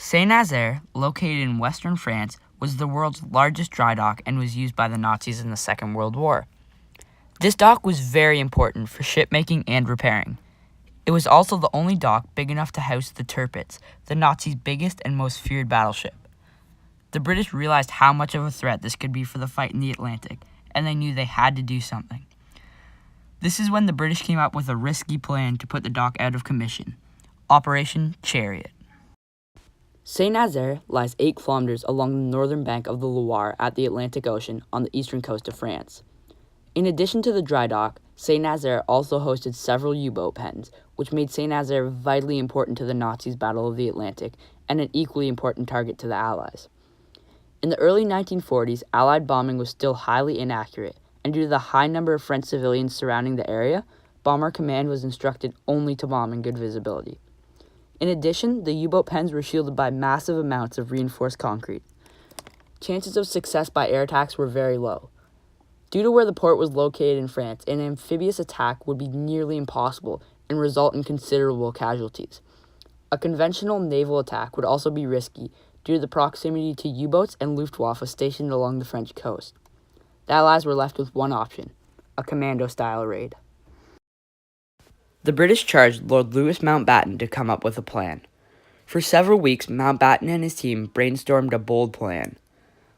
Saint-Nazaire, located in western France, was the world's largest dry dock and was used by the Nazis in the Second World War. This dock was very important for shipmaking and repairing. It was also the only dock big enough to house the Tirpitz, the Nazis' biggest and most feared battleship. The British realized how much of a threat this could be for the fight in the Atlantic, and they knew they had to do something. This is when the British came up with a risky plan to put the dock out of commission, Operation Chariot. Saint-Nazaire lies 8 kilometers along the northern bank of the Loire at the Atlantic Ocean on the eastern coast of France. In addition to the dry dock, Saint-Nazaire also hosted several U-boat pens, which made Saint-Nazaire vitally important to the Nazis' Battle of the Atlantic and an equally important target to the Allies. In the early 1940s, Allied bombing was still highly inaccurate, and due to the high number of French civilians surrounding the area, Bomber Command was instructed only to bomb in good visibility. In addition, the U-boat pens were shielded by massive amounts of reinforced concrete. Chances of success by air attacks were very low. Due to where the port was located in France, an amphibious attack would be nearly impossible and result in considerable casualties. A conventional naval attack would also be risky due to the proximity to U-boats and Luftwaffe stationed along the French coast. The Allies were left with one option, a commando-style raid. The British charged Lord Louis Mountbatten to come up with a plan. For several weeks, Mountbatten and his team brainstormed a bold plan.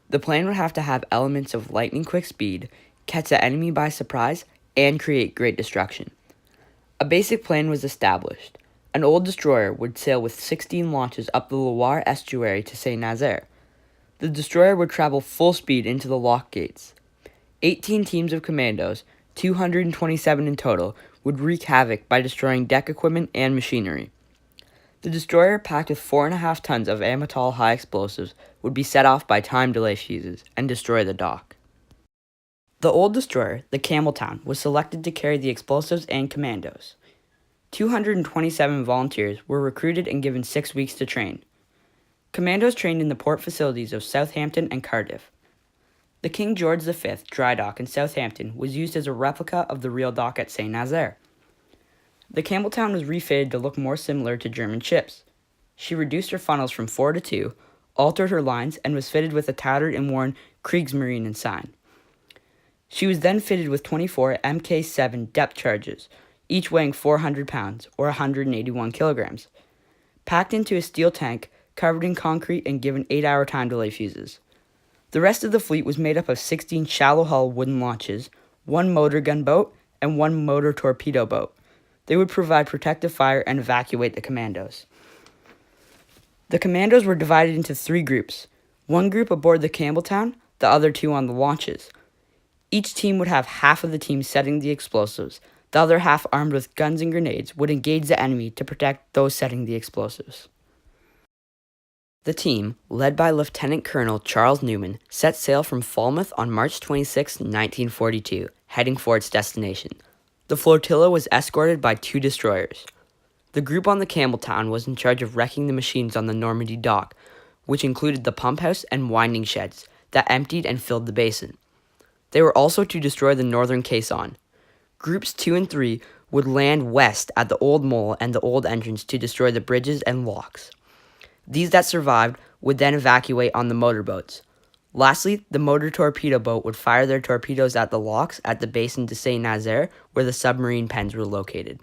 The plan would have to have elements of lightning-quick speed, catch the enemy by surprise, and create great destruction. A basic plan was established. An old destroyer would sail with 16 launches up the Loire estuary to Saint-Nazaire. The destroyer would travel full speed into the lock gates. 18 teams of commandos, 227 in total, would wreak havoc by destroying deck equipment and machinery. The destroyer, packed with 4.5 tons of Amatol high explosives, would be set off by time delay fuses and destroy the dock. The old destroyer, the Campbelltown, was selected to carry the explosives and commandos. 227 volunteers were recruited and given 6 weeks to train. Commandos trained in the port facilities of Southampton and Cardiff. The King George V dry dock in Southampton was used as a replica of the real dock at Saint-Nazaire. The Campbelltown was refitted to look more similar to German ships. She reduced her funnels from 4 to 2, altered her lines, and was fitted with a tattered and worn Kriegsmarine ensign. She was then fitted with 24 Mk7 depth charges, each weighing 400 pounds, or 181 kilograms, packed into a steel tank, covered in concrete, and given 8-hour time delay fuses. The rest of the fleet was made up of 16 shallow-hull wooden launches, 1 motor gun boat, and 1 motor torpedo boat. They would provide protective fire and evacuate the commandos. The commandos were divided into 3 groups, 1 group aboard the Campbelltown, the other 2 on the launches. Each team would have half of the team setting the explosives. The other half, armed with guns and grenades, would engage the enemy to protect those setting the explosives. The team, led by Lieutenant Colonel Charles Newman, set sail from Falmouth on March 26, 1942, heading for its destination. The flotilla was escorted by 2 destroyers. The group on the Campbelltown was in charge of wrecking the machines on the Normandy dock, which included the pump house and winding sheds that emptied and filled the basin. They were also to destroy the northern caisson. Groups 2 and 3 would land west at the Old Mole and the Old Entrance to destroy the bridges and locks. These that survived would then evacuate on the motorboats. Lastly, the motor torpedo boat would fire their torpedoes at the locks at the basin to Saint-Nazaire, where the submarine pens were located.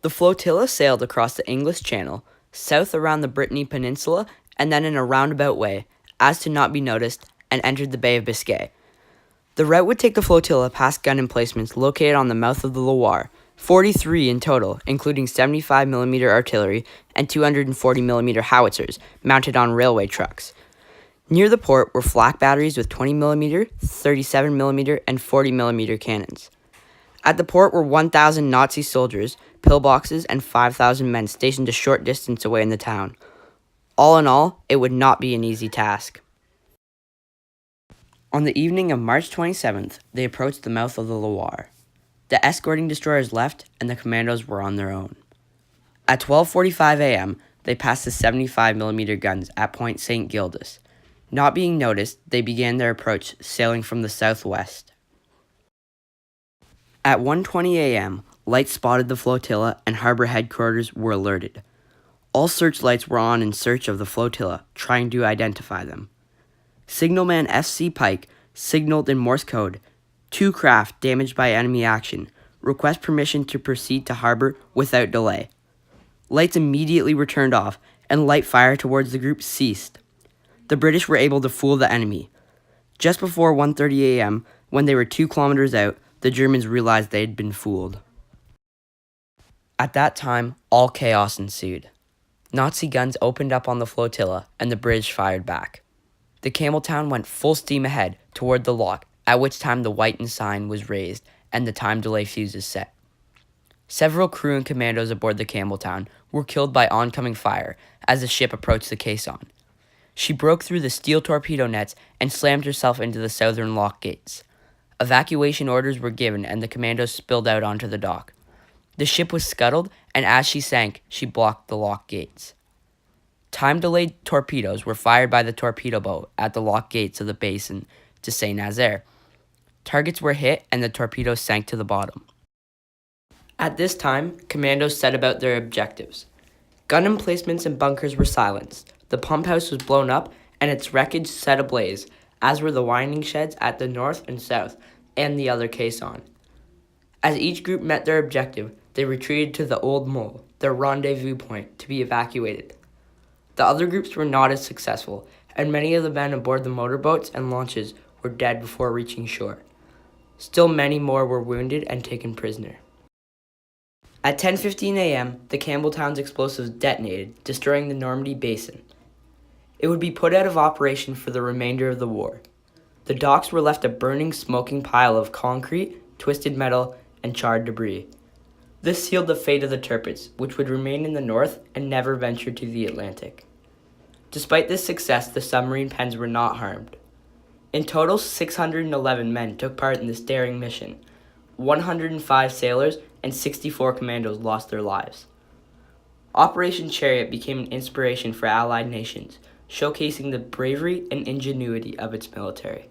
The flotilla sailed across the English Channel, south around the Brittany Peninsula, and then in a roundabout way, as to not be noticed, and entered the Bay of Biscay. The route would take the flotilla past gun emplacements located on the mouth of the Loire, 43 in total, including 75mm artillery and 240mm howitzers mounted on railway trucks. Near the port were flak batteries with 20mm, 37mm, and 40mm cannons. At the port were 1,000 Nazi soldiers, pillboxes, and 5,000 men stationed a short distance away in the town. All in all, it would not be an easy task. On the evening of March 27th, they approached the mouth of the Loire. The escorting destroyers left, and the commandos were on their own. At 12:45 a.m., they passed the 75mm guns at Point St. Gildas. Not being noticed, they began their approach, sailing from the southwest. At 1:20 a.m., lights spotted the flotilla, and harbor headquarters were alerted. All searchlights were on in search of the flotilla, trying to identify them. Signalman FC Pike signaled in Morse code, "Two craft damaged by enemy action. Request permission to proceed to harbor without delay." Lights immediately were turned off, and light fire towards the group ceased. The British were able to fool the enemy. Just before 1:30 a.m., when they were 2 kilometers out, the Germans realized they had been fooled. At that time, all chaos ensued. Nazi guns opened up on the flotilla, and the British fired back. The Campbelltown went full steam ahead toward the lock, at which time the whitened sign was raised and the time delay fuses set. Several crew and commandos aboard the Campbelltown were killed by oncoming fire as the ship approached the caisson. She broke through the steel torpedo nets and slammed herself into the southern lock gates. Evacuation orders were given and the commandos spilled out onto the dock. The ship was scuttled, and as she sank, she blocked the lock gates. Time-delayed torpedoes were fired by the torpedo boat at the lock gates of the basin to St. Nazaire. Targets were hit, and the torpedoes sank to the bottom. At this time, commandos set about their objectives. Gun emplacements and bunkers were silenced. The pump house was blown up, and its wreckage set ablaze, as were the winding sheds at the north and south, and the other caisson. As each group met their objective, they retreated to the Old Mole, their rendezvous point, to be evacuated. The other groups were not as successful, and many of the men aboard the motorboats and launches were dead before reaching shore. Still many more were wounded and taken prisoner. At 10:15 a.m., the Campbelltown's explosives detonated, destroying the Normandy basin. It would be put out of operation for the remainder of the war. The docks were left a burning, smoking pile of concrete, twisted metal, and charred debris. This sealed the fate of the Tirpitz, which would remain in the north and never venture to the Atlantic. Despite this success, the submarine pens were not harmed. In total, 611 men took part in this daring mission. 105 sailors and 64 commandos lost their lives. Operation Chariot became an inspiration for Allied nations, showcasing the bravery and ingenuity of its military.